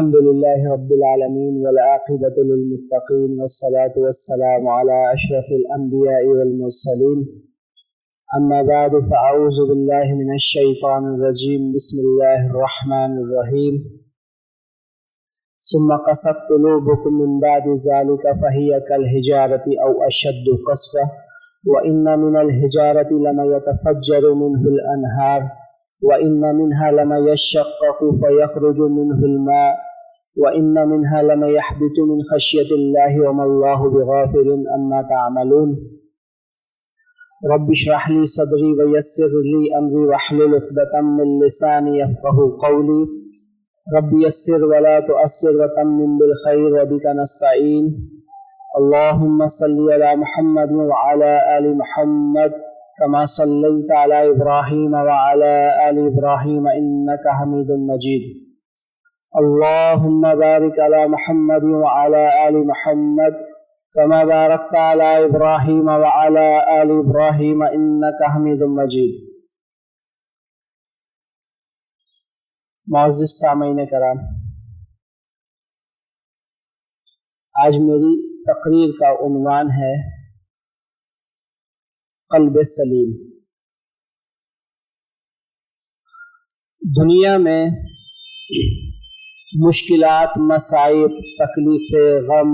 الحمد لله رب العالمين والعاقبة للمتقين والصلاة والسلام على أشرف الأنبياء والمرسلين أما بعد فأعوذ بالله من الشيطان الرجيم بسم الله الرحمن الرحيم ثم قست قلوبكم من بعد ذلك فهي كالحجارة أو أشد قسوة وإن من الحجارة لما يتفجر منه الأنهار وَإِنَّ مِنْهَا لَمَا يَشَّقَّقُ فَيَخْرُجُ مِنْهُ الْمَاءُ وَإِنَّ مِنْهَا لَمَا يَحْبِطُ مِنْ خَشْيَةِ اللَّهِ وَمَا اللَّهُ بِغَافِلٍ عَمَّا تَعْمَلُونَ رَبِّ اشْرَحْ لِي صَدْرِي وَيَسِّرْ لِي أَمْرِي وَاحْلُلْ عُقْدَةً مِّن لِّسَانِي يَفْقَهُوا قَوْلِي رَبِّ يَسِّرْ وَلَا تُعَسِّرْ وَتَمِّمْ بِالْخَيْرِ وَبِكَ نَسْتَعِينُ اللهم صل على محمد وعلى آل محمد كما صليت على إبراهيم وعلى آل إبراهيم إنك حميد مجيد اللهم بارك على محمد وعلى آل محمد كما باركت على إبراهيم وعلى آل إبراهيم إنك حميد مجيد معزز سامعین کرام، آج میری تقریر کا عنوان ہے قلب سلیم۔ دنیا میں مشکلات، مصائب، تکلیفیں، غم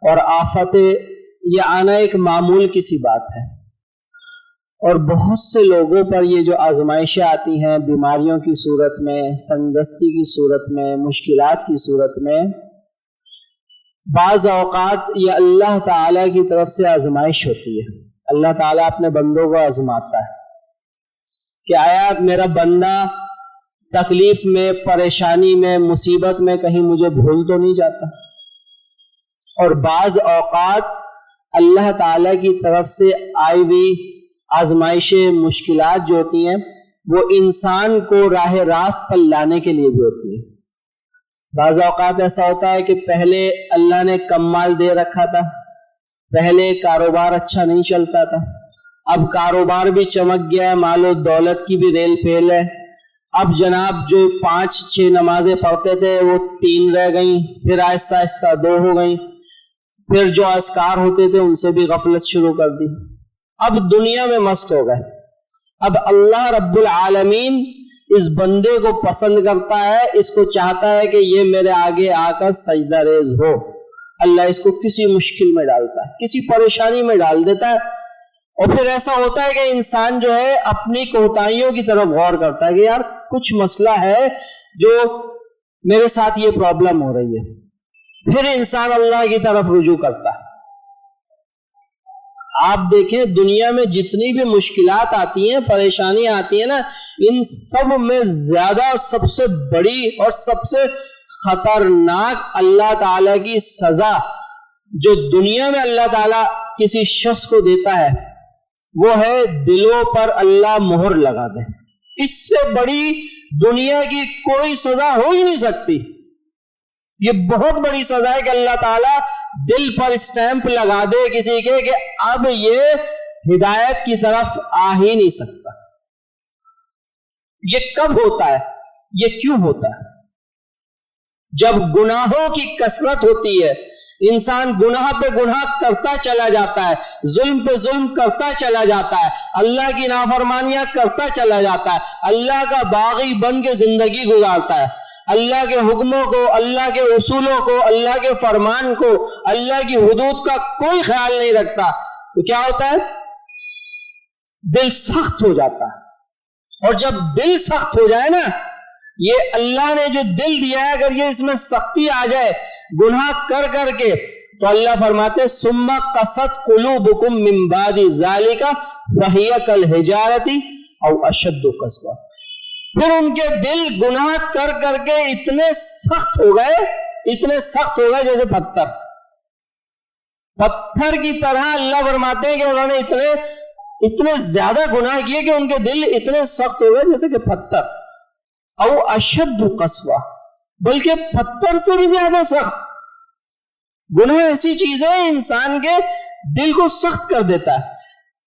اور آفتیں یہ آنا ایک معمول کی سی بات ہے، اور بہت سے لوگوں پر یہ جو آزمائشیں آتی ہیں بیماریوں کی صورت میں، تنگدستی کی صورت میں، مشکلات کی صورت میں، بعض اوقات یہ اللہ تعالیٰ کی طرف سے آزمائش ہوتی ہے۔ اللہ تعالیٰ اپنے بندوں کو آزماتا ہے کہ آیا میرا بندہ تکلیف میں، پریشانی میں، مصیبت میں کہیں مجھے بھول تو نہیں جاتا۔ اور بعض اوقات اللہ تعالیٰ کی طرف سے آئی ہوئی آزمائشیں، مشکلات جو ہوتی ہیں وہ انسان کو راہ راست پر لانے کے لیے بھی ہوتی ہیں۔ بعض اوقات ایسا ہوتا ہے کہ پہلے اللہ نے کم مال دے رکھا تھا، پہلے کاروبار اچھا نہیں چلتا تھا، اب کاروبار بھی چمک گیا ہے، مال و دولت کی بھی ریل پھیل ہے، اب جناب جو 5-6 نمازیں پڑھتے تھے وہ 3 رہ گئیں، پھر آہستہ آہستہ 2 ہو گئیں، پھر جو اذکار ہوتے تھے ان سے بھی غفلت شروع کر دی، اب دنیا میں مست ہو گئے۔ اب اللہ رب العالمین اس بندے کو پسند کرتا ہے، اس کو چاہتا ہے کہ یہ میرے آگے آ کر سجدہ ریز ہو۔ اللہ اس کو کسی مشکل میں ڈالتا ہے، کسی پریشانی میں ڈال دیتا ہے، اور پھر ایسا ہوتا ہے کہ انسان جو ہے اپنی کوتاہیوں کی طرف غور کرتا ہے کہ یار کچھ مسئلہ ہے جو میرے ساتھ یہ پرابلم ہو رہی ہے، پھر انسان اللہ کی طرف رجوع کرتا ہے۔ آپ دیکھیں دنیا میں جتنی بھی مشکلات آتی ہیں، پریشانیاں آتی ہیں نا، ان سب میں زیادہ سب سے بڑی اور سب سے خطرناک اللہ تعالیٰ کی سزا جو دنیا میں اللہ تعالیٰ کسی شخص کو دیتا ہے وہ ہے دلوں پر اللہ مہر لگا دے۔ اس سے بڑی دنیا کی کوئی سزا ہو ہی نہیں سکتی۔ یہ بہت بڑی سزا ہے کہ اللہ تعالیٰ دل پر اسٹیمپ لگا دے کسی کے کہ اب یہ ہدایت کی طرف آ ہی نہیں سکتا۔ یہ کب ہوتا ہے؟ یہ کیوں ہوتا ہے؟ جب گناہوں کی کثرت ہوتی ہے، انسان گناہ پہ گناہ کرتا چلا جاتا ہے، ظلم پہ ظلم کرتا چلا جاتا ہے، اللہ کی نافرمانیاں کرتا چلا جاتا ہے، اللہ کا باغی بن کے زندگی گزارتا ہے، اللہ کے حکموں کو، اللہ کے اصولوں کو، اللہ کے فرمان کو، اللہ کی حدود کا کوئی خیال نہیں رکھتا، تو کیا ہوتا ہے؟ دل سخت ہو جاتا ہے۔ اور جب دل سخت ہو جائے نا، یہ اللہ نے جو دل دیا ہے اگر یہ اس میں سختی آ جائے گناہ کر کر کے، تو اللہ فرماتے ثم قست قلوبکم من بعد ذالک فہی کالحجارۃ او اشد قسوہ، پھر ان کے دل گناہ کر کر کے اتنے سخت ہو گئے جیسے پتھر کی طرح۔ اللہ فرماتے ہیں کہ انہوں نے اتنے زیادہ گناہ کیے کہ ان کے دل اتنے سخت ہو گئے جیسے کہ پتھر، او اشد قسوہ، بلکہ پتھر سے بھی زیادہ سخت۔ گناہ ایسی چیز ہے انسان کے دل کو سخت کر دیتا ہے۔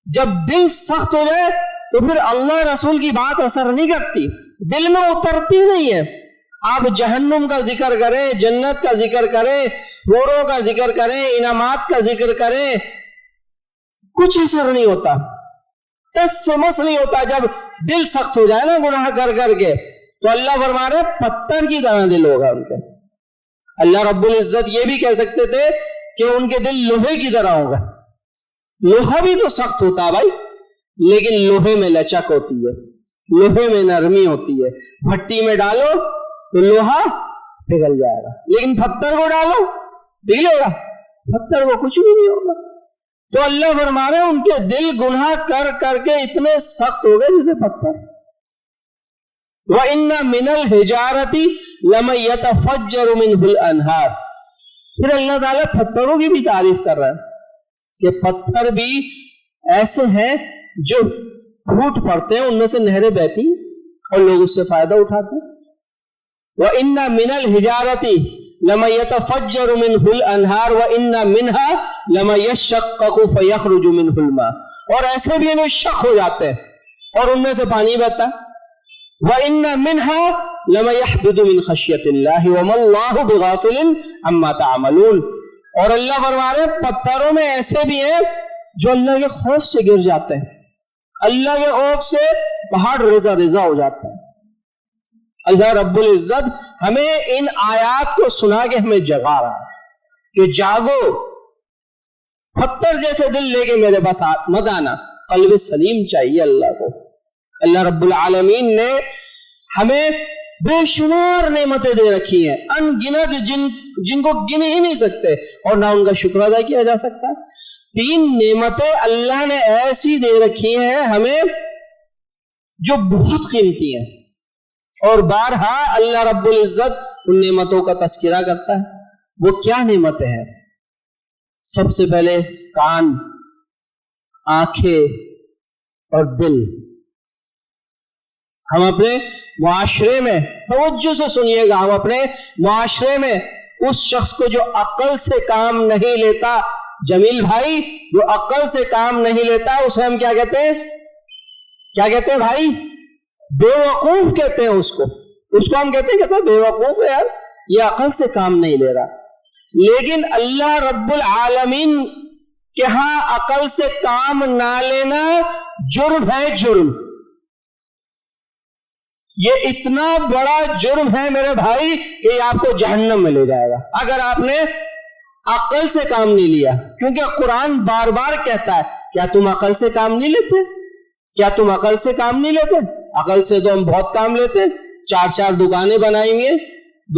جب دل سخت ہو جائے تو پھر اللہ رسول کی بات اثر نہیں کرتی، دل میں اترتی نہیں ہے۔ آپ جہنم کا ذکر کریں، جنت کا ذکر کریں، حوروں کا ذکر کریں، انعامات کا ذکر کریں، کچھ اثر نہیں ہوتا، ٹس سے مس نہیں ہوتا۔ جب دل سخت ہو جائے نا گناہ کر کر کے، تو اللہ فرما رہے پتھر کی طرح دل ہوگا ان کے۔ اللہ رب العزت یہ بھی کہہ سکتے تھے کہ ان کے دل لوہے کی طرح ہوگا۔ لوہا بھی تو سخت ہوتا ہے بھائی، لیکن لوہے میں لچک ہوتی ہے، لوہے میں نرمی ہوتی ہے۔ بھٹی میں ڈالو تو لوہا پگھل جائے گا، لیکن پتھر کو ڈالو پگھلے گا؟ پتھر کو کچھ بھی نہیں ہوگا۔ تو اللہ فرما رہے ان کے دل گناہ کر کر کے اتنے سخت ہو گئے جیسے پتھر۔ وَإِنَّ مِنَ الْحِجَارَةِ لَمَن يَتَفَجَّرُ مِنْهُ الْأَنْهَارُ۔ پھر اللہ تعالیٰ پتھروں کی بھی تعریف کر رہا ہے کہ پتھر بھی ایسے ہیں جو پھوٹ پڑتے ہیں، ان میں سے نہریں بہتی اور لوگ اس سے فائدہ اٹھاتے ہیں۔ وَإِنَّ مِنَ الْحِجَارَةِ لَمَن يَتَفَجَّرُ مِنْهُ الْأَنْهَارُ وَإِنَّ مِنْهَا لَمَن يَشَّقَّقُ فَيَخْرُجُ مِنْهُ الْمَاءُ، اور ایسے بھی ہیں شق ہو جاتے ہیں اور ان میں سے پانی بہتا ہے۔ وَإِنَّ مِنْهَا لَمَن يَحْبِطُ مِنْ خَشْيَةِ اللَّهِ وَمَا اللَّهُ بِغَافِلٍ عَمَّا تَعْمَلُونَ، اور اللہ فرما رہے پتھروں میں ایسے بھی ہیں جو اللہ کے خوف سے گر جاتے ہیں، اللہ کے خوف سے پہاڑ رزا رزا ہو جاتا ہے۔ اللہ رب العزت ہمیں ان آیات کو سنا کے ہمیں جگا رہا ہے کہ جاگو، پتھر جیسے دل لے کے میرے پاس مت آنا، قلب سلیم چاہیے اللہ کو۔ اللہ رب العالمین نے ہمیں بے شمار نعمتیں دے رکھی ہیں، ان گنت جن کو گن ہی نہیں سکتے، اور نہ ان کا شکر ادا کیا جا سکتا۔ 3 نعمتیں اللہ نے ایسی دے رکھی ہیں ہمیں جو بہت قیمتی ہیں، اور بارہا اللہ رب العزت ان نعمتوں کا تذکرہ کرتا ہے۔ وہ کیا نعمتیں ہیں؟ سب سے پہلے کان، آنکھیں اور دل۔ ہم اپنے معاشرے میں توجہ سے سنیے گا، ہم اپنے معاشرے میں اس شخص کو جو عقل سے کام نہیں لیتا، جمیل بھائی، جو عقل سے کام نہیں لیتا اسے ہم کیا کہتے ہیں؟ کیا کہتے ہیں بھائی؟ بے وقوف کہتے ہیں اس کو ہم کہتے ہیں کیسا بے وقوف ہے یار، یہ عقل سے کام نہیں لے رہا۔ لیکن اللہ رب العالمین کے ہاں عقل سے کام نہ لینا جرم ہے، جرم۔ یہ اتنا بڑا جرم ہے میرے بھائی کہ یہ آپ کو جہنم میں لے جائے گا اگر آپ نے عقل سے کام نہیں لیا، کیونکہ قرآن بار بار کہتا ہے کیا تم عقل سے کام نہیں لیتے؟ کیا تم عقل سے کام نہیں لیتے؟ عقل سے تو ہم بہت کام لیتے ہیں، 4 دکانیں بنائی ہوئی ہیں،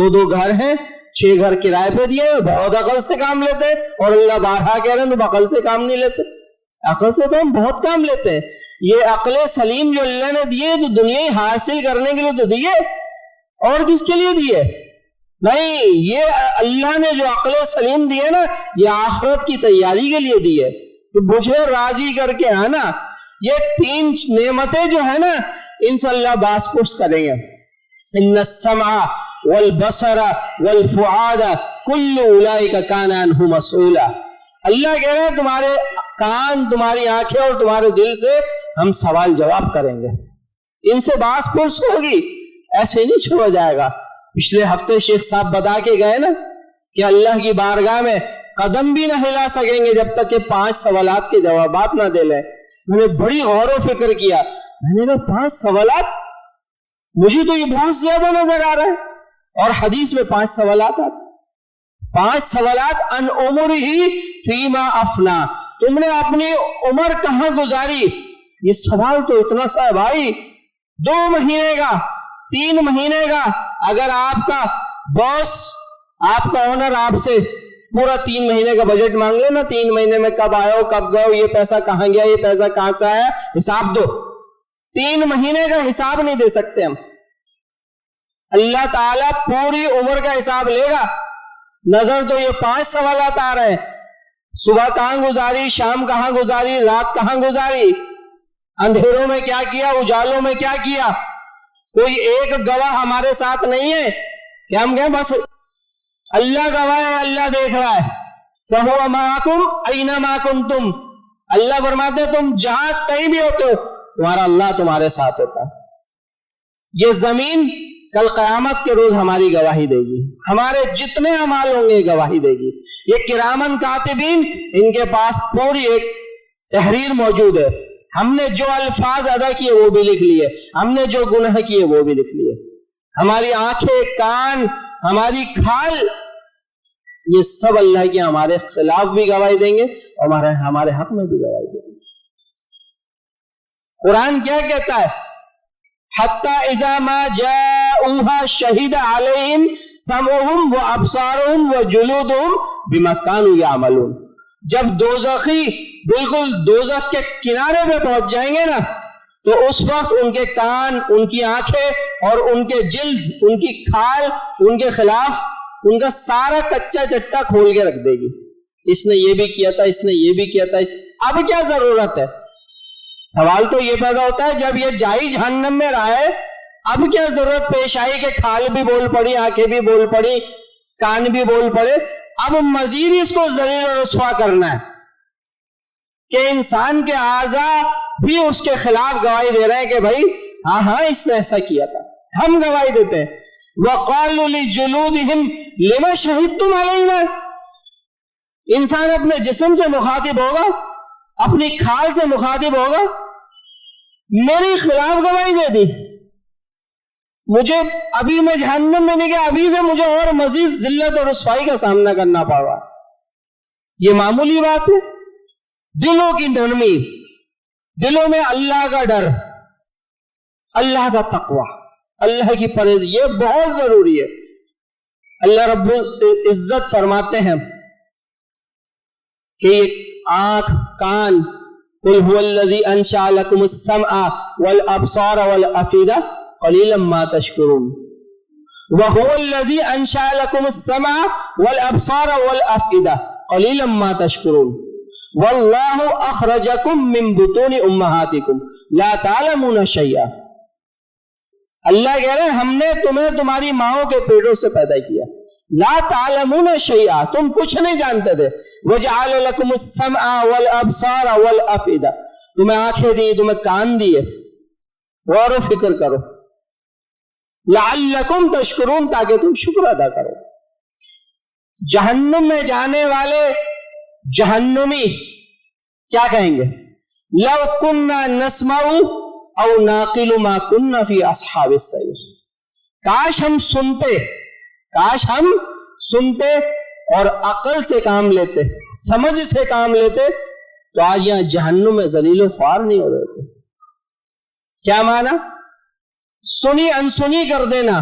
2 گھر ہیں، 6 گھر کرائے پہ دیے، بہت عقل سے کام لیتے ہیں، اور اللہ بارہا کہہ رہے ہیں تم عقل سے کام نہیں لیتے۔ عقل سے تو ہم بہت کام لیتے ہیں۔ یہ عقل سلیم جو اللہ نے دیے تو دنیا حاصل کرنے کے لیے تو دیے، اور کس کے لیے دیے؟ نہیں، یہ اللہ نے جو عقل سلیم دیے نا، یہ آخرت کی تیاری کے لیے دیے کہ مجھے راضی کر کے آنا۔ یہ 3 نعمتیں جو ہے نا، ان سے اللہ باس پرس کریں گے۔ ان السمع والبصر والفؤاد کل اولئک کان عنہ مسئولا۔ اللہ کہہ رہے ہیں تمہارے کان، تمہاری آنکھیں اور تمہارے دل سے ہم سوال جواب کریں گے، ان سے باس پرس ہوگی، ایسے نہیں چھوڑا جائے گا۔ پچھلے ہفتے شیخ صاحب بتا کے گئے نا کہ اللہ کی بارگاہ میں قدم بھی نہ ہلا سکیں گے جب تک کہ 5 سوالات کے جوابات نہ دے لیں۔ میں نے بڑی غور و فکر کیا، میں نے کہا 5 سوالات، مجھے تو یہ بہت زیادہ نظر آ رہا ہے، اور حدیث میں 5 سوالات آتے، 5 سوالات ان عمرہ فیما افنا، تم نے اپنی عمر کہاں گزاری؟ یہ سوال تو اتنا سا ہے بھائی، 2 مہینے کا، 3 مہینے کا، اگر آپ کا باس، آپ کا اونر آپ سے پورا 3 مہینے کا بجٹ مانگ لے نا، 3 مہینے میں کب آئے ہو، کب گئے ہو، یہ پیسہ کہاں گیا، یہ پیسہ کہاں سے آیا، حساب دو۔ 3 مہینے کا حساب نہیں دے سکتے ہم۔ اللہ تعالیٰ پوری عمر کا حساب لے گا۔ نظر تو یہ 5 سوالات آ رہے ہیں، صبح کہاں گزاری، شام کہاں گزاری، رات کہاں گزاری، اندھیروں میں کیا کیا، اجالوں میں کیا کیا۔ کوئی ایک گواہ ہمارے ساتھ نہیں ہے کہ ہم کہیں بس اللہ گواہ ہے، اللہ دیکھ رہا ہے۔ فَهُوَ مَعَكُمْ أَيْنَمَا كُنْتُمْ، اللہ فرماتے ہیں تم جہاں کہیں بھی ہوتے ہو، تمہارا اللہ تمہارے ساتھ ہوتا ہے۔ یہ زمین کل قیامت کے روز ہماری گواہی دے گی، ہمارے جتنے اعمال ہوں گے گواہی دے گی۔ یہ کرامن کاتبین، ان کے پاس پوری ایک تحریر موجود ہے، ہم نے جو الفاظ ادا کیے وہ بھی لکھ لیے، ہم نے جو گناہ کیے وہ بھی لکھ لیے۔ ہماری آنکھیں، کان، ہماری کھال، یہ سب اللہ کے ہمارے خلاف بھی گواہی دیں گے اور ہمارے حق میں بھی گواہی دیں گے۔ قرآن کیا کہتا ہے؟ حتی اذا ما جاؤوها شہید علیہم سمعہم وابصارہم وجلودہم بما کانوا یعملون۔ جب دوزخی بالکل دوزخ کے کنارے پہ پہنچ جائیں گے نا، تو اس وقت ان کے کان، ان کی آنکھیں اور ان کے جلد، ان کی کھال ان کے خلاف ان کا سارا کچا چٹا کھول کے رکھ دے گی۔ اس نے یہ بھی کیا تھا، اس نے یہ بھی کیا تھا، اب کیا ضرورت ہے؟ سوال تو یہ پیدا ہوتا ہے جب یہ جائی جہنم میں رہا ہے، اب کیا ضرورت پیش آئی کہ کھال بھی بول پڑی، آنکھیں بھی بول پڑی، کان بھی بول پڑے؟ اب مزید اس کو ذلیل و رسوا کرنا ہے کہ انسان کے اعضاء بھی اس کے خلاف گواہی دے رہے ہیں کہ بھائی ہاں ہاں اس نے ایسا کیا تھا، ہم گواہی دیتے ہیں۔ وَقَالُوا لِجُلُودِهِمْ لِمَ شَهِدتُّمْ عَلَيْنَا، انسان اپنے جسم سے مخاطب ہوگا، اپنی کھال سے مخاطب ہوگا، میری خلاف گواہی دے دی، مجھے ابھی میں جہنم میں نہیں گیا، ابھی سے مجھے اور مزید ذلت اور رسوائی کا سامنا کرنا پڑ رہا۔ یہ معمولی بات ہے؟ دلوں کی نرمی، دلوں میں اللہ کا ڈر، اللہ کا تقوی، اللہ کی پرہیز، یہ بہت ضروری ہے۔ اللہ رب العزت فرماتے ہیں کہ یہ آنکھ، کان، قل هو الذی انشأ لکم السمع والابصار والافئدہ قلیلا ما تشکرون۔ وهو الذی انشأ لکم السمع والابصار والافئدہ قلیلا ما تشکرون۔ واللہ اخرجکم من بطون امہاتکم لا تعلمون شیئا۔ اللہ کہہ رہے ہیں ہم نے تمہیں تمہاری ماؤں کے پیٹوں سے پیدا کیا، لا تعلمون شیئا، تم کچھ نہیں جانتے تھے۔ وجعل لکم السمع والابصار والافئدہ، تمہیں آنکھیں دی، تمہیں کان دیے، غور و فکر کرو، لعلکم تشکرون، تاکہ تم شکر ادا کرو۔ جہنم میں جانے والے جہنمی کیا کہیں گے؟ لو کننا نسمع او ناقل ما کننا فی اصحاب السعیر، کاش ہم سنتے اور عقل سے کام لیتے، سمجھ سے کام لیتے، تو آج یہاں جہنم میں ذلیل و خوار نہیں ہو رہے تھے۔ کیا معنی؟ سنی انسنی کر دینا،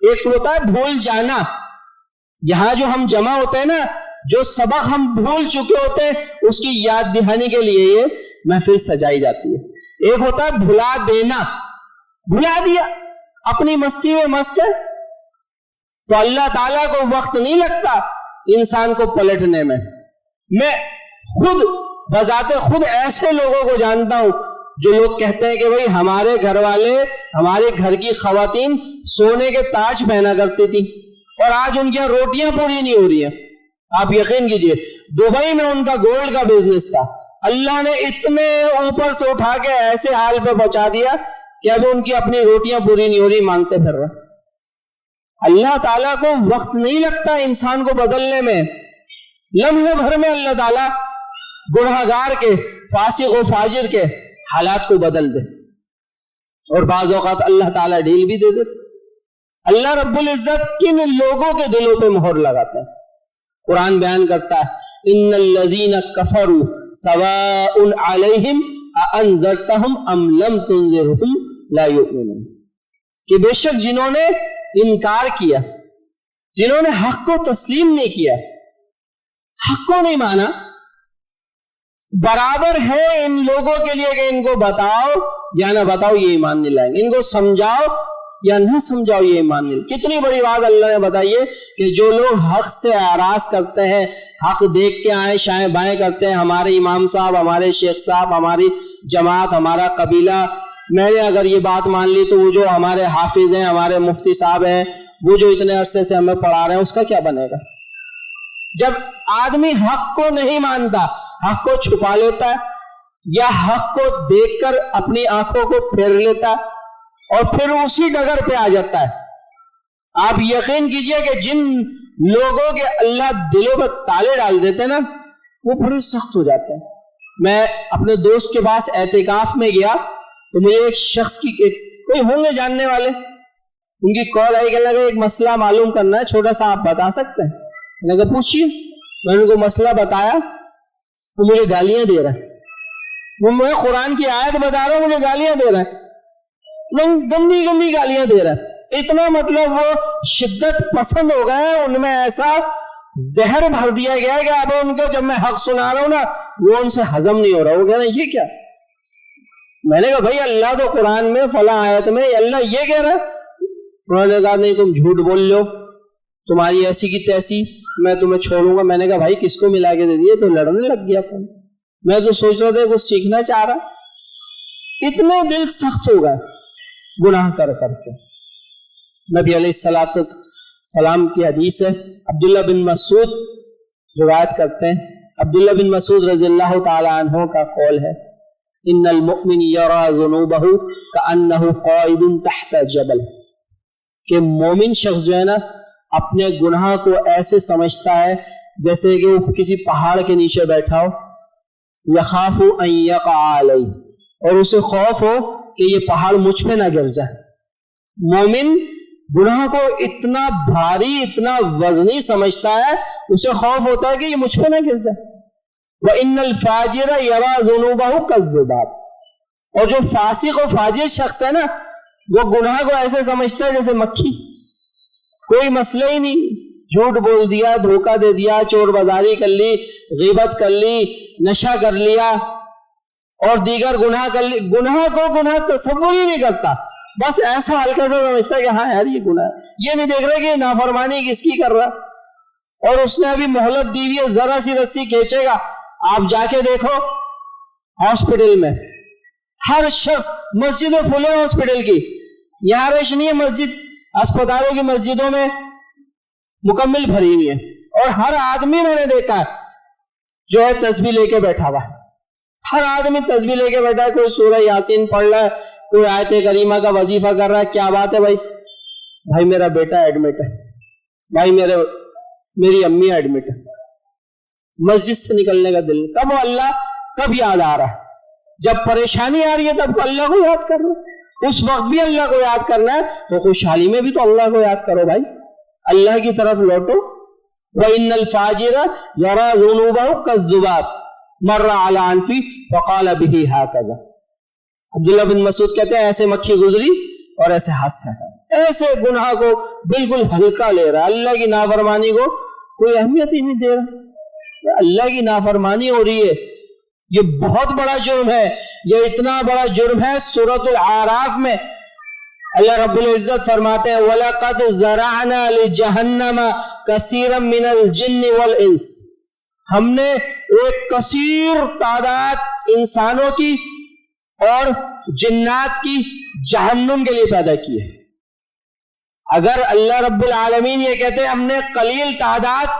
ایک ہوتا ہے بھول جانا، یہاں جو ہم جمع ہوتے ہیں نا، جو سبق ہم بھول چکے ہوتے ہیں اس کی یاد دہانی کے لیے یہ محفل سجائی جاتی ہے۔ ایک ہوتا ہے بھلا دینا، بھلا دیا، اپنی مستی میں مست ہے، تو اللہ تعالیٰ کو وقت نہیں لگتا انسان کو پلٹنے میں۔ میں خود بذات خود ایسے لوگوں کو جانتا ہوں جو لوگ کہتے ہیں کہ بھئی ہمارے گھر والے، ہمارے گھر کی خواتین سونے کے تاج پہنا کرتی تھی اور آج ان کی روٹیاں پوری نہیں ہو رہی ہیں۔ آپ یقین کیجئے دبئی میں ان کا گولڈ کا بزنس تھا، اللہ نے اتنے اوپر سے اٹھا کے ایسے حال پہ پہنچا دیا کہ اب ان کی اپنی روٹیاں پوری نہیں ہو رہی، مانگتے پھر رہے۔ اللہ تعالیٰ کو وقت نہیں لگتا انسان کو بدلنے میں، لمحے بھر میں اللہ تعالیٰ گناہگار کے، فاسق و فاجر کے حالات کو بدل دے، اور بعض اوقات اللہ تعالیٰ ڈھیل بھی دے دے۔ اللہ رب العزت کن لوگوں کے دلوں پہ مہر لگاتے ہیں؟ قرآن بیان کرتا ہے ان الذین کفروا سواء علیہم اانذرتہم ام لم تنذرہم لا یؤمنون، کہ بے شک جنہوں نے انکار کیا، جنہوں نے حق کو تسلیم نہیں کیا، حق کو نہیں مانا، برابر ہے ان لوگوں کے لیے کہ ان کو بتاؤ یا نہ بتاؤ یہ ایمان نہیں لائیں گے، ان کو سمجھاؤ یا نہ سمجھاؤ یہ ایمان نہیں۔ کتنی بڑی بات اللہ نے بتائی ہے کہ جو لوگ حق سے اعراض کرتے ہیں، حق دیکھ کے آئیں شائیں بائیں کرتے ہیں، ہمارے امام صاحب، ہمارے شیخ صاحب، ہماری جماعت، ہمارا قبیلہ، میں نے اگر یہ بات مان لی تو وہ جو ہمارے حافظ ہیں، ہمارے مفتی صاحب ہیں، وہ جو اتنے عرصے سے ہمیں پڑھا رہے ہیں، اس کا کیا بنے گا؟ جب آدمی حق کو نہیں مانتا، حق کو چھپا لیتا ہے یا حق کو دیکھ کر اپنی آنکھوں کو پھیر لیتا ہے اور پھر اسی ڈگر پہ آ جاتا ہے آپ یقین کیجئے کہ جن لوگوں کے اللہ دلوں پر تالے ڈال دیتے ہیں نا وہ بڑے سخت ہو جاتے ہیں. میں اپنے دوست کے پاس اعتکاف میں گیا تو مجھے ایک شخص کی کوئی ہوں گے جاننے والے, ان کی کال آئی کہ لگا ایک مسئلہ معلوم کرنا ہے, چھوٹا سا آپ بتا سکتے ہیں؟ میں نے کہا پوچھیے. میں نے ان کو مسئلہ بتایا, وہ مجھے گالیاں دے رہا ہے. میں قرآن کی آیت بتا رہا ہوں, مجھے گالیاں دے رہا ہے, گندی گندی گالیاں دے رہا ہے. اتنا مطلب وہ شدت پسند ہو گئے, ان میں ایسا زہر بھر دیا گیا کہ اب ان کو جب میں حق سنا رہا ہوں نا وہ ان سے ہضم نہیں ہو رہا. وہ کہہ رہے ہیں یہ کیا؟ میں نے کہا بھائی اللہ تو قرآن میں فلاں آیت میں اللہ یہ کہہ رہا ہے. انہوں نے کہا نہیں تم جھوٹ بول لو, تمہاری ایسی کی تیسی, میں تمہیں چھوڑوں گا. میں نے کہا بھائی کس کو ملا کے دے دیے؟ تو لڑنے لگ گیا فون. میں تو سوچ رہا تھا کچھ سیکھنا چاہ رہا, اتنے دل سخت ہو گئے گناہ کر کر کے. نبی علیہ السلام کی حدیث ہے, عبداللہ بن مسعود روایت کرتے ہیں, عبداللہ بن مسعود رضی اللہ تعالی عنہ کا قول ہے ان المؤمن یرا ذنوبہ کأنہ قائد تحت جبل, کہ مومن شخص جو ہے نا اپنے گناہ کو ایسے سمجھتا ہے جیسے کہ وہ کسی پہاڑ کے نیچے بیٹھا ہو. یخاف ان یقع علیہ, اور اسے خوف ہو کہ یہ پہاڑ مجھ پہ نہ گر جائے. مومن گناہ کو اتنا بھاری اتنا وزنی سمجھتا ہے, اسے خوف ہوتا ہے کہ یہ مجھ پہ نہ گر جائے. وَإِنَّ الْفَاجِرَ يَرَى ذُنُوبَهُ كَالذُّبَابِ, اور جو فاسق و فاجر شخص ہے نا وہ گناہ کو ایسے سمجھتا ہے جیسے مکھی, کوئی مسئلہ ہی نہیں. جھوٹ بول دیا, دھوکہ دے دیا, چور بازاری کر لی, غیبت کر لی, نشہ کر لیا اور دیگر گناہ کر لی. گناہ کو گناہ تصور ہی نہیں کرتا, بس ایسا ہلکا سا سمجھتا ہے کہ ہاں یار یہ گناہ ہے. یہ نہیں دیکھ رہا کہ نافرمانی کس کی کر رہا, اور اس نے ابھی مہلت دی ہوئی ہے, ذرا سی رسی کھینچے گا. آپ جا کے دیکھو ہاسپٹل میں ہر شخص, مسجد فل ہے ہاسپٹل کی, یہاں رش نہیں ہے مسجد, اسپتالوں کی مسجدوں میں مکمل بھری ہوئی ہے, اور ہر آدمی میں نے دیکھا ہے جو ہے تسبیح لے کے بیٹھا ہوا ہے. ہر آدمی تسبیح لے کے بیٹھا ہے, کوئی سورہ یاسین پڑھ رہا ہے, کوئی آیت کریمہ کا وظیفہ کر رہا ہے. کیا بات ہے بھائی میرا بیٹا ایڈمٹ ہے, بھائی میری امی ایڈمٹ ہے. مسجد سے نکلنے کا دل, کب اللہ کب یاد آ رہا ہے؟ جب پریشانی آ رہی ہے تب اللہ کو یاد کرنا, اس وقت بھی اللہ کو یاد کرنا ہے تو خوشحالی میں بھی تو اللہ کو یاد کرو بھائی, اللہ کی طرف لوٹو. وَإِنَّ الْفَاجِرَ يَرَى ذُنُوبَهُ كَالذُّبَابِ مَرَّ عَلَى عَنْفِهِ فَقَالَ بِهِ هَكَذَا. عبداللہ بن مسعود کہتے ہیں ایسے مکھی گزری اور ایسے ہاتھ سے, ایسے گناہ کو بالکل ہلکا لے رہا, اللہ کی نافرمانی کو کوئی اہمیت ہی نہیں دے رہا. اللہ کی نافرمانی ہو رہی ہے, یہ بہت بڑا جرم ہے, یہ اتنا بڑا جرم ہے. سورۃ الاعراف میں اللہ رب العزت فرماتے ہیں وَلَقَدْ زَرَعْنَا لِجَهَنَّمَ كَثِيرًا مِنَ الْجِنِّ وَالْإِنسِ, ہم نے ایک کثیر تعداد انسانوں کی اور جنات کی جہنم کے لیے پیدا کی ہے. اگر اللہ رب العالمین یہ کہتے ہیں ہم نے قلیل تعداد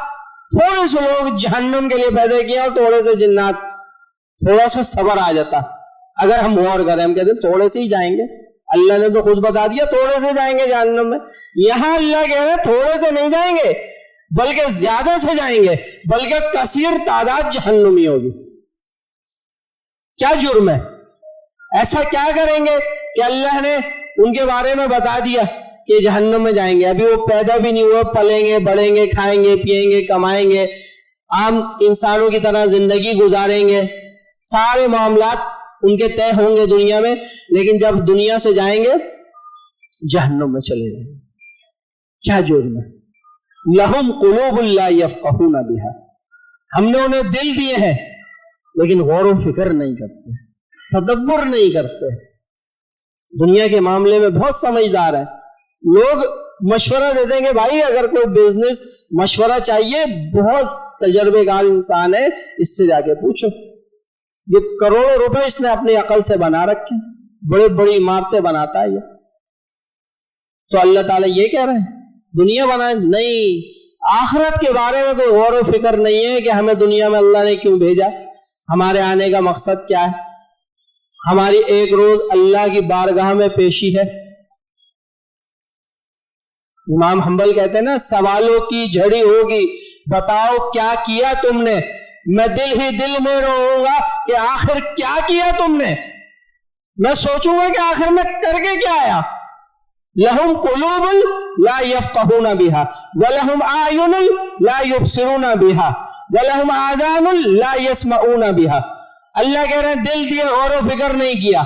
تھوڑے سے لوگ جہنم کے لیے پیدا کیا اور تھوڑے سے جنات, تھوڑا سا صبر آ جاتا. اگر ہم غور کریں, ہم کہتے ہیں تھوڑے سے ہی جائیں گے, اللہ نے تو خود بتا دیا تھوڑے سے جائیں گے جہنم میں. یہاں اللہ کہہ رہے ہیں تھوڑے سے نہیں جائیں گے بلکہ زیادہ سے جائیں گے, بلکہ کثیر تعداد جہنمی ہوگی. کیا جرم ہے؟ ایسا کیا کریں گے کہ اللہ نے ان کے بارے میں بتا دیا کہ جہنم میں جائیں گے؟ ابھی وہ پیدا بھی نہیں ہوئے, پلیں گے, بڑھیں گے, کھائیں گے, پیئیں گے, کمائیں گے, عام انسانوں کی طرح زندگی گزاریں گے, سارے معاملات ان کے طے ہوں گے دنیا میں, لیکن جب دنیا سے جائیں گے جہنم میں چلے جائیں گے. کیا جرم ہے؟ لہم قلوب لا یفقہون بہا, ہم نے انہیں دل دیے ہیں لیکن غور و فکر نہیں کرتے, تدبر نہیں کرتے. دنیا کے معاملے میں بہت سمجھدار ہیں لوگ, مشورہ دیتے ہیں کہ بھائی اگر کوئی بزنس مشورہ چاہیے, بہت تجربے کار انسان ہے, اس سے جا کے پوچھو. یہ کروڑوں روپے اس نے اپنی عقل سے بنا رکھے, بڑی بڑی عمارتیں بناتا ہے یہ. تو اللہ تعالیٰ یہ کہہ رہے ہیں دنیا بنائیں؟ نہیں, آخرت کے بارے میں کوئی غور و فکر نہیں ہے کہ ہمیں دنیا میں اللہ نے کیوں بھیجا, ہمارے آنے کا مقصد کیا ہے. ہماری ایک روز اللہ کی بارگاہ میں پیشی ہے, امام حنبل کہتے ہیں نا سوالوں کی جھڑی ہوگی، بتاؤ کیا کیا تم نے، میں دل ہی دل میں رہوں گا کہ آخر کیا کیا تم نے، میں سوچوں گا کہ آخر میں کر کے کیا آیا. لہم قلوب لا یفقہون بہا ولہم اعین لا یبصرون بہا ولہم آذان لا یسمعون بہا. اللہ کہہ رہے ہیں دل دیے غور و فکر نہیں کیا،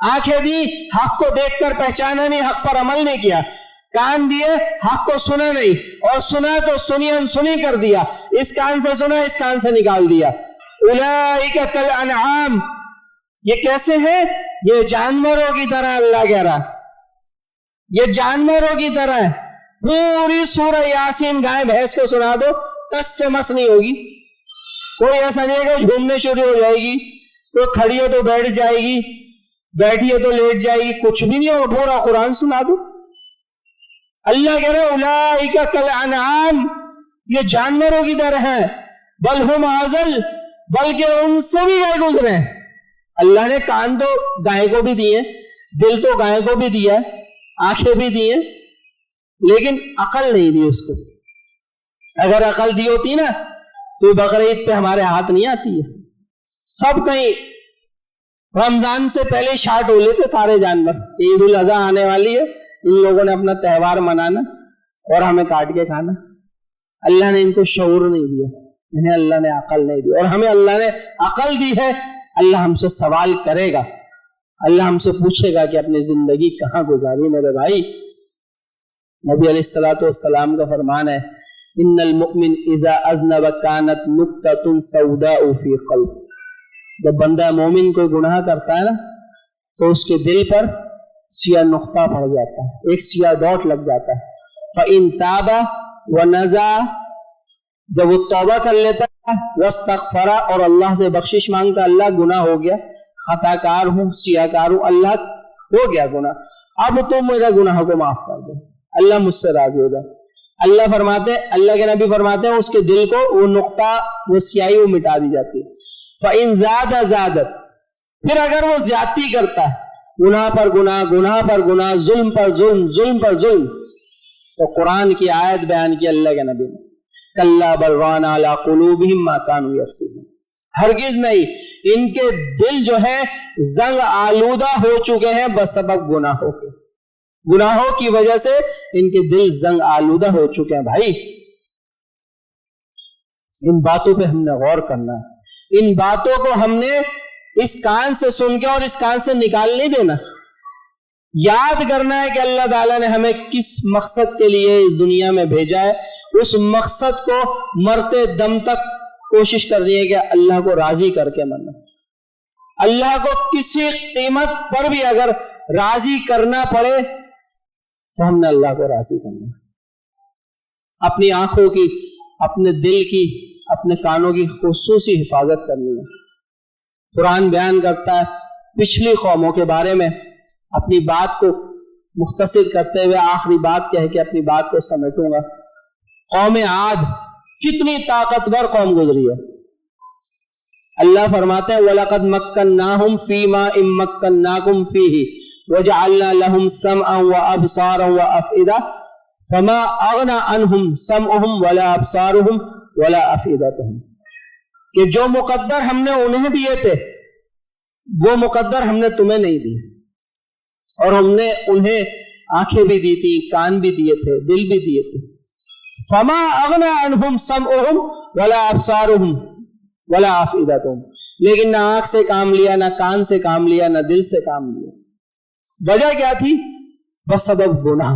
آنکھیں دی حق کو دیکھ کر پہچانا نہیں، حق پر عمل نہیں کیا، کان دیے حق کو سنا نہیں، اور سنا تو سنی انسنی کر دیا، اس کان سے سنا اس کان سے نکال دیا. اولئک کالانعام، یہ کیسے ہیں؟ یہ جانوروں کی طرح. اللہ کہہ رہا یہ جانوروں کی طرح ہے. پوری سورہ یاسین گائے بھینس کو سنا دو کس سے مس نہیں ہوگی، کوئی ایسا نہیں ہے کہ جھومنے شروع ہو جائے گی، کوئی کھڑی ہو تو بیٹھ جائے گی، بیٹھی ہے تو لیٹ جائے گی، کچھ بھی نہیں ہوگا. پورا قرآن سنا دو. اللہ کہہ رہے اولئک کالانعام، یہ جانوروں کی طرح ہیں، بل ہم اضل، بلکہ ان سے بھی گئے گزرے ہیں. اللہ نے کان تو گائے کو بھی دیے، دل تو گائے کو بھی دیا، آنکھیں بھی دیے، لیکن عقل نہیں دی اس کو. اگر عقل دی ہوتی نا تو بقرعید پہ ہمارے ہاتھ نہیں آتی ہے. سب کہیں رمضان سے پہلے شارٹ ہو لیتے سارے جانور، عید الاضحیٰ آنے والی ہے، ان لوگوں نے اپنا تہوار منانا اور ہمیں کاٹ کے کھانا. اللہ نے ان کو شعور نہیں دیا، انہیں اللہ نے عقل نہیں دی، اور ہمیں اللہ نے عقل دی ہے. اللہ ہم سے سوال کرے گا، اللہ ہم سے پوچھے گا کہ اپنی زندگی کہاں گزاری میرے بھائی. نبی علیہ الصلوۃ والسلام کا فرمان ہے ان المؤمن اذا اذنب كانت نقطة سوداء في قلب. جب بندہ مومن کوئی گناہ کرتا ہے نا تو اس کے دل پر سیاہ نقطہ پڑ جاتا ہے، ایک سیاہ ڈاٹ لگ جاتا ہے. فإن تاب ونزع، جب وہ توبہ کر لیتا ہے، واستغفر، اور اللہ سے بخشش مانگتا، اللہ گناہ ہو گیا، خطا کار ہوں، سیاہ کار ہوں، اللہ ہو گیا گناہ، اب تم میرے گناہ کو معاف کر دو، اللہ مجھ سے راضی ہو جائے. اللہ فرماتے ہیں، اللہ کے نبی فرماتے ہیں اس کے دل کو وہ نقطہ، وہ سیاہی وہ مٹا دی جاتی ہے. فإن زاد زادت، پھر اگر وہ زیادتی کرتا ہے، گناہ پر گناہ، گناہ پر گناہ، ظلم پر ظلم، ظلم پر ظلم، تو قرآن کی آیت بیان کی اللہ کے نبی نے کلا بل ران علی قلوبہم ما کانوا یکسبون. ہرگز نہیں، ان کے دل جو ہے زنگ آلودہ ہو چکے ہیں بسبب گناہوں کے، گناہوں کی وجہ سے ان کے دل زنگ آلودہ ہو چکے ہیں. بھائی ان باتوں پہ ہم نے غور کرنا ہے، ان باتوں کو ہم نے اس کان سے سن کے اور اس کان سے نکال نہیں دینا. یاد کرنا ہے کہ اللہ تعالیٰ نے ہمیں کس مقصد کے لیے اس دنیا میں بھیجا ہے، اس مقصد کو مرتے دم تک کوشش کرنی ہے کہ اللہ کو راضی کر کے مرنا. اللہ کو کسی قیمت پر بھی اگر راضی کرنا پڑے تو ہم نے اللہ کو راضی کرنا ہے. اپنی آنکھوں کی، اپنے دل کی، اپنے کانوں کی خصوصی حفاظت کرنی ہے. قرآن بیان کرتا ہے پچھلی قوموں کے بارے میں، اپنی بات کو مختصر کرتے ہوئے آخری بات کہہ کے اپنی بات کو سمیٹوں گا. قوم عاد کتنی طاقتور قوم گزری ہے. اللہ فرماتے ہیں وَلَقَدْ مَكَّنَّاهُمْ فِي مَا إِن مَّكَّنَّاكُمْ فِيهِ وَجَعَلْنَا لَهُمْ سَمْعًا وَأَبْصَارًا وَأَفْئِدَةً فَمَا أَغْنَىٰ عَنْهُمْ سَمْعُهُمْ وَلَا أَبْصَارُهُمْ وَلَا أَفْئِدَتُهُمْ. کہ جو مقدر ہم نے انہیں دیے تھے وہ مقدر ہم نے تمہیں نہیں دیے، اور ہم نے انہیں آنکھیں بھی دی تھی، کان بھی دیے تھے، دل بھی دیے تھے. فما اغنى عنهم سمعهم ولا ابصارهم ولا افئدتهم، لیکن نہ آنکھ سے کام لیا، نہ کان سے کام لیا، نہ دل سے کام لیا. وجہ کیا تھی؟ بسبب گناہ.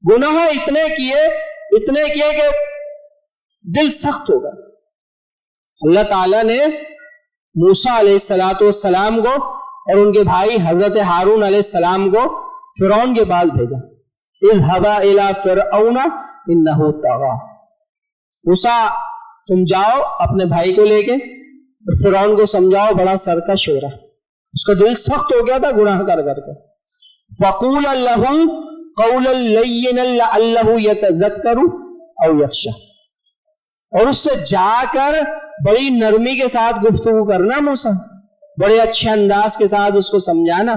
گناہ اتنے کیے کہ دل سخت ہو گیا. اللہ تعالیٰ نے موسیٰ علیہ السلام کو اور ان کے بھائی حضرت ہارون علیہ السلام کو فرعون کے پاس بھیجا. اذهبا الى فرعون انه طغى. موسیٰ تم جاؤ اپنے بھائی کو لے کے فرعون کو سمجھاؤ، بڑا سرکش ہو رہا، اس کا دل سخت ہو گیا تھا گناہ کر کر کے. فقولا له قولا لینا لعله يتذکر او یخشى، اور اس سے جا کر بڑی نرمی کے ساتھ گفتگو کرنا، موسیٰ بڑے اچھے انداز کے ساتھ اس کو سمجھانا.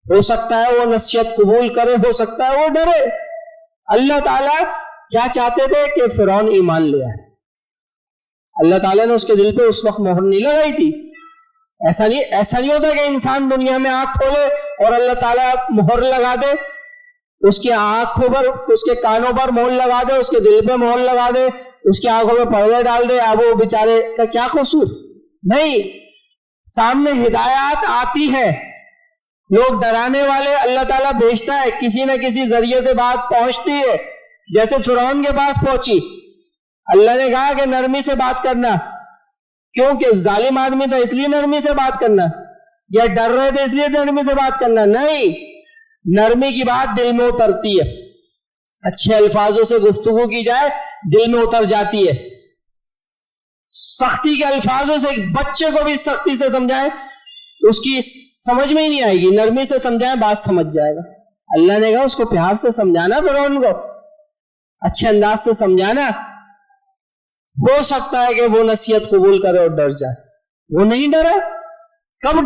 ہو سکتا ہے وہ نصیحت قبول کرے، ہو سکتا ہے وہ ڈرے. اللہ تعالیٰ کیا چاہتے تھے کہ فرعون ایمان لے آئے. اللہ تعالیٰ نے اس کے دل پہ اس وقت مہر نہیں لگائی تھی. ایسا نہیں ہوتا کہ انسان دنیا میں آنکھ کھولے اور اللہ تعالیٰ مہر لگا دے, اس کی آنکھوں پر, اس کے کانوں پر مہر لگا دے, اس کے دل پہ مہر لگا دے, اس کی آنکھوں پہ پردے ڈال دے. اب وہ بیچارے کا کیا قصور؟ نہیں, سامنے ہدایات آتی ہے, لوگ ڈرانے والے اللہ تعالیٰ بھیجتا ہے, کسی نہ کسی ذریعے سے بات پہنچتی ہے. جیسے فرعون کے پاس پہنچی, اللہ نے کہا کہ نرمی سے بات کرنا. کیوں کہ ظالم آدمی تھا اس لیے نرمی سے بات کرنا, یا ڈر رہے تھے اس لیے نرمی سے بات کرنا؟ نہیں, نرمی کی بات دل میں اترتی ہے. اچھے الفاظوں سے گفتگو کی جائے دل میں اتر جاتی ہے. سختی کے الفاظوں سے ایک بچے کو بھی سختی سے سمجھائے اس کی سمجھ میں ہی نہیں آئے گی, نرمی سے سمجھائے بات سمجھ جائے گا. اللہ نے کہا اس کو پیار سے سمجھانا, فرعون کو اچھے انداز سے سمجھانا. ہو سکتا ہے کہ وہ نصیحت قبول کرے اور ڈر جائے. وہ نہیں ڈرا. کب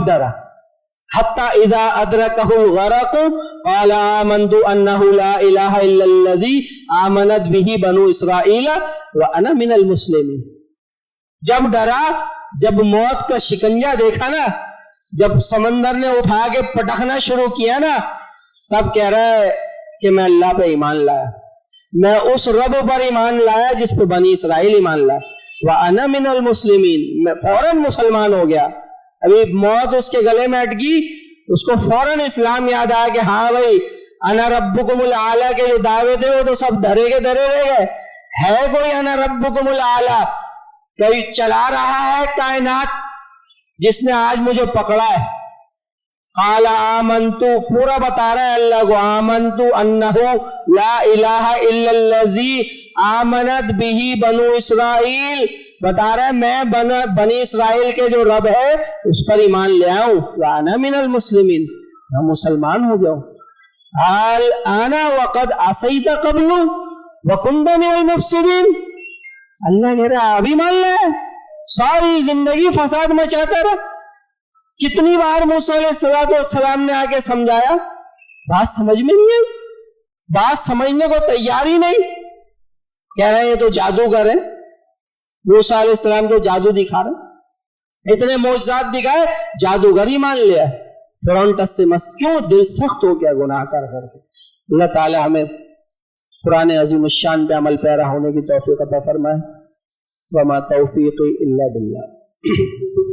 ڈرا؟ حتی اذا ادرکہ الغرق قال آمنت انہ لا الہ الا الذی آمنت بہ بنو اسرائیل وانا من المسلمین. جب ڈرا, جب موت کا شکنجہ دیکھا نا, جب سمندر نے اٹھا کے پٹکنا شروع کیا نا, تب کہہ رہا ہے کہ میں اللہ پہ ایمان لایا, میں اس رب پر ایمان لایا جس پہ بنی اسرائیل ایمان لایا. وَأَنَا مِنَ الْمُسْلِمِينَ, میں فوراً مسلمان ہو گیا. ابھی موت اس کے گلے میں اٹکی, اس کو فوراً اسلام یاد آیا کہ ہاں بھائی انا ربکم الاعلیٰ کے جو دعوے تھے وہ تو سب دھرے کے دھرے رہ گئے. ہے کوئی انا ربکم الاعلیٰ, کوئی چلا رہا ہے کائنات جس نے آج مجھے پکڑا ہے. قال آمنتو, پورا بتا رہے ہیں اللہ کو, آمنتو انہو لا الہ الا الذی آمنت بہ بنو اسرائیل, بتا رہے ہیں میں بنی اسرائیل کے جو رب ہے اس پر ایمان لے آؤں. وانا من المسلمین, میں مسلمان ہو گیا ہوں. الآن وقد عصیت قبل وکنت من المفسدین, اللہ کہہ رہا ابھی مان لے, ساری زندگی فساد مچاتا رہا. کتنی بار موسیٰ علیہ السلام نے آ کے سمجھایا, بات سمجھ میں نہیں آئی, بات سمجھنے کو تیار ہی نہیں. کہہ رہے ہیں یہ تو جادوگر ہے. موسیٰ علیہ السلام تو جادو دکھا رہے, اتنے معجزات دکھائے, جادوگر ہی مان لیا. فرعون ٹس سے مس, کیوں؟ دل سخت ہو گیا گناہ کر کے. اللہ تعالی ہمیں قرآن عظیم الشان پہ عمل پیرا ہونے کی توفیق عطا فرمائے. وما توفیقی الا باللہ.